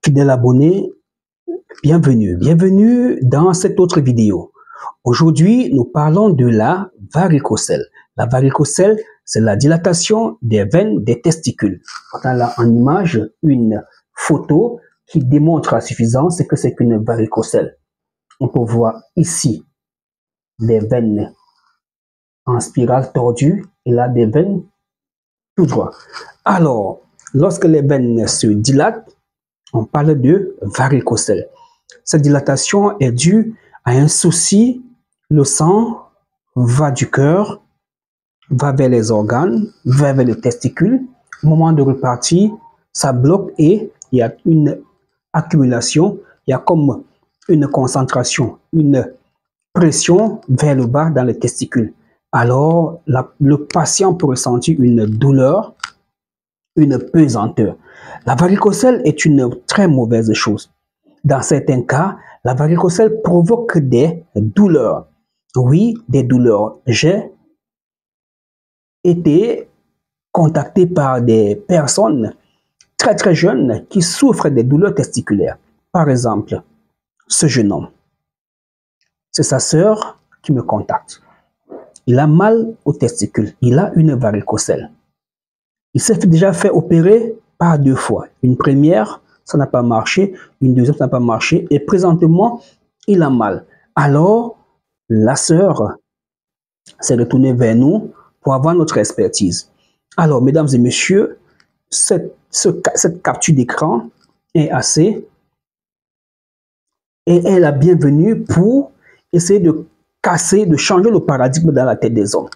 Fidèle abonné, bienvenue dans cette autre vidéo. Aujourd'hui, nous parlons de la varicocèle. La varicocèle, c'est la dilatation des veines des testicules. On a là en image une photo qui démontre à suffisance ce que c'est qu'une varicocèle. On peut voir ici des veines en spirale tordue et là des veines tout droit. Alors, lorsque les veines se dilatent, on parle de varicocèle. Cette dilatation est due à un souci. Le sang va du cœur, va vers les organes, va vers les testicules. Au moment de repartir, ça bloque et il y a une accumulation, il y a comme une concentration, une pression vers le bas dans les testicules. Alors, le patient peut ressentir une douleur, une pesanteur. La varicocèle est une très mauvaise chose. Dans certains cas, la varicocèle provoque des douleurs. Oui, des douleurs. J'ai été contacté par des personnes très jeunes qui souffrent des douleurs testiculaires. Par exemple, ce jeune homme, c'est sa sœur qui me contacte. Il a mal aux testicules, il a une varicocèle. Il s'est déjà fait opérer par 2 fois. Une première, ça n'a pas marché. Une deuxième, ça n'a pas marché. Et présentement, il a mal. Alors, la sœur s'est retournée vers nous pour avoir notre expertise. Alors, mesdames et messieurs, cette capture d'écran est assez. Et elle est la bienvenue pour essayer de casser, de changer le paradigme dans la tête des hommes.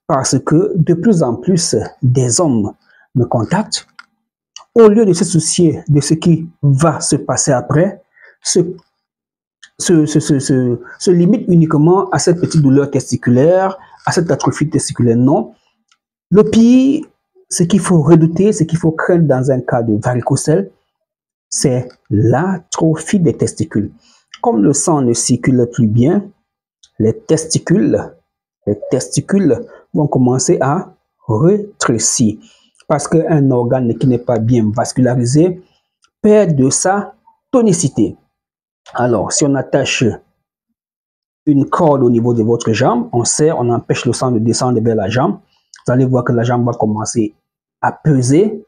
Parce que de plus en plus, des hommes me contactent. Au lieu de se soucier de ce qui va se passer après, se limite uniquement à cette petite douleur testiculaire, à cette atrophie testiculaire. Non. Le pire, ce qu'il faut redouter, ce qu'il faut craindre dans un cas de varicocèle, c'est l'atrophie des testicules. Comme le sang ne circule plus bien, les testicules vont commencer à rétrécir. Parce qu'un organe qui n'est pas bien vascularisé perd de sa tonicité. Alors, si on attache une corde au niveau de votre jambe, on serre, on empêche le sang de descendre vers la jambe. Vous allez voir que la jambe va commencer à peser,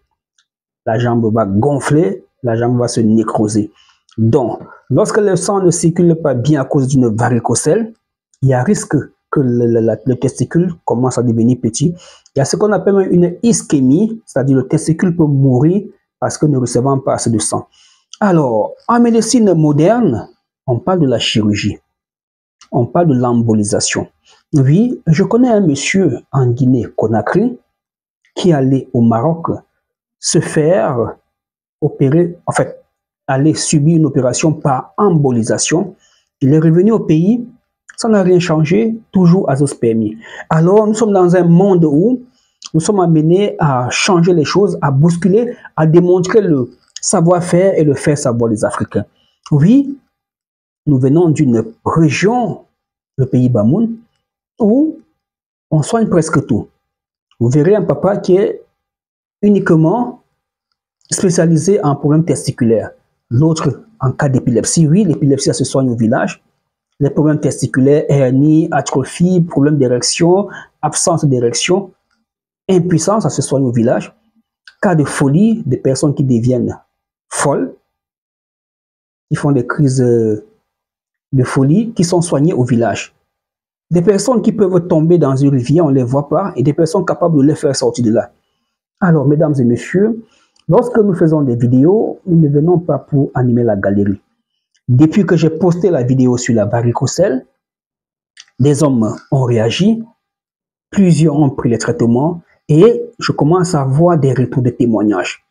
la jambe va gonfler, la jambe va se nécroser. Donc, lorsque le sang ne circule pas bien à cause d'une varicocèle, il y a risque que le testicule commence à devenir petit. Il y a ce qu'on appelle une ischémie, c'est-à-dire le testicule peut mourir parce que ne recevant pas assez de sang. Alors, en médecine moderne, on parle de la chirurgie. On parle de l'embolisation. Oui, je connais un monsieur en Guinée-Conakry qui allait au Maroc se faire opérer, en fait, aller subir une opération par embolisation. Il est revenu au pays, ça n'a rien changé, toujours azoospermie. Alors, nous sommes dans un monde où nous sommes amenés à changer les choses, à bousculer, à démontrer le savoir-faire et le faire savoir des Africains. Oui, nous venons d'une région, le pays Bamoun, où on soigne presque tout. Vous verrez un papa qui est uniquement spécialisé en problèmes testiculaires. L'autre en cas d'épilepsie. Oui, l'épilepsie, ça se soigne au village. Les problèmes testiculaires, hernie, atrophie, problèmes d'érection, absence d'érection, impuissance, ça se soigne au village. Cas de folie, des personnes qui deviennent folles, qui font des crises de folie, qui sont soignées au village. Des personnes qui peuvent tomber dans une rivière, on ne les voit pas, et des personnes capables de les faire sortir de là. Alors, mesdames et messieurs, lorsque nous faisons des vidéos, nous ne venons pas pour animer la galerie. Depuis que j'ai posté la vidéo sur la varicocèle, des hommes ont réagi, plusieurs ont pris les traitements et je commence à voir des retours de témoignages.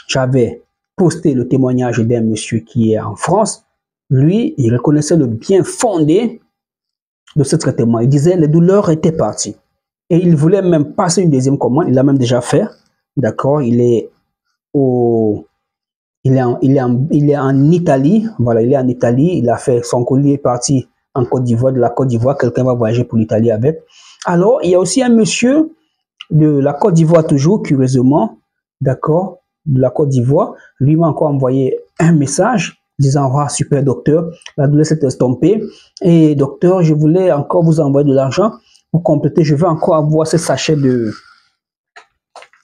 J'avais posté le témoignage d'un monsieur qui est en France. Lui, il reconnaissait le bien fondé de ce traitement. Il disait que les douleurs étaient parties. Et il voulait même passer une deuxième commande. Il l'a même déjà fait. D'accord, il est en Italie. Voilà, il est en Italie. Il a fait son colis est parti en Côte d'Ivoire. De la Côte d'Ivoire, quelqu'un va voyager pour l'Italie avec. Alors, il y a aussi un monsieur de la Côte d'Ivoire toujours, curieusement, d'accord, de la Côte d'Ivoire. Lui m'a encore envoyé un message disant: ah, super docteur, la douleur s'est estompée. Et docteur, je voulais encore vous envoyer de l'argent pour compléter. Je veux encore avoir ce sachet de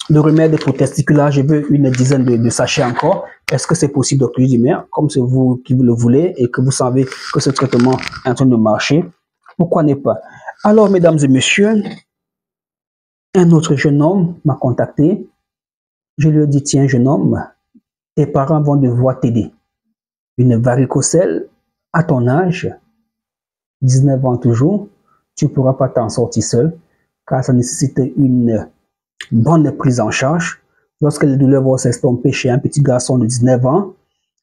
remède pour testicules. Je veux une dizaine de sachets encore. Est-ce que c'est possible, docteur? Je dis: mais comme c'est vous qui le voulez et que vous savez que ce traitement est en train de marcher, pourquoi ne pas? Alors, mesdames et messieurs, un autre jeune homme m'a contacté. Je lui ai dit: tiens, jeune homme, tes parents vont devoir t'aider. Une varicocèle à ton âge, 19 ans toujours, tu ne pourras pas t'en sortir seul, car ça nécessite une bonne prise en charge. Lorsque les douleurs vont s'estomper chez un petit garçon de 19 ans,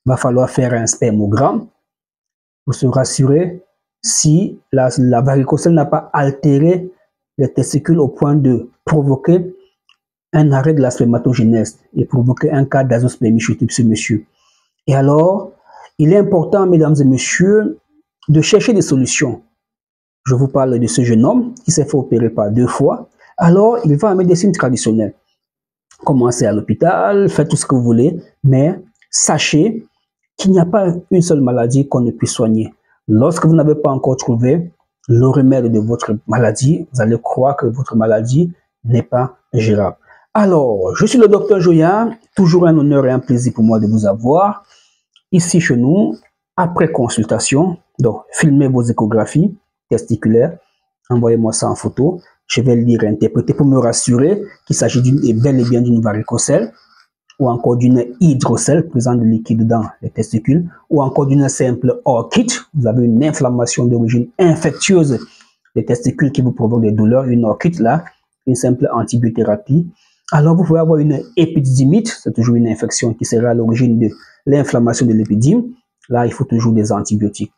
il va falloir faire un spermogramme pour se rassurer si la varicocèle n'a pas altéré les testicules au point de provoquer un arrêt de la spermatogénèse et provoquer un cas d'azoospermie chez ce monsieur. Et alors, il est important, mesdames et messieurs, de chercher des solutions. Je vous parle de ce jeune homme qui s'est fait opérer par 2 fois. Alors, il va en médecine traditionnelle. Commencez à l'hôpital, faites tout ce que vous voulez, mais sachez qu'il n'y a pas une seule maladie qu'on ne puisse soigner. Lorsque vous n'avez pas encore trouvé le remède de votre maladie, vous allez croire que votre maladie n'est pas gérable. Alors, je suis le docteur Joya, toujours un honneur et un plaisir pour moi de vous avoir ici chez nous, après consultation. Donc, filmez vos échographies testiculaires, envoyez-moi ça en photo, je vais le lire et interpréter pour me rassurer qu'il s'agit bel et bien d'une varicocèle, ou encore d'une hydrocèle, présente de liquide dans les testicules, ou encore d'une simple orchite. Vous avez une inflammation d'origine infectieuse des testicules qui vous provoque des douleurs, une orchite là, une simple antibiothérapie. Alors vous pouvez avoir une épidymite, c'est toujours une infection qui sera à l'origine de l'inflammation de l'épidyme. Là, il faut toujours des antibiotiques.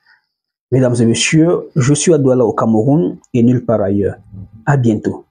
Mesdames et messieurs, je suis à Douala au Cameroun et nulle part ailleurs. À bientôt.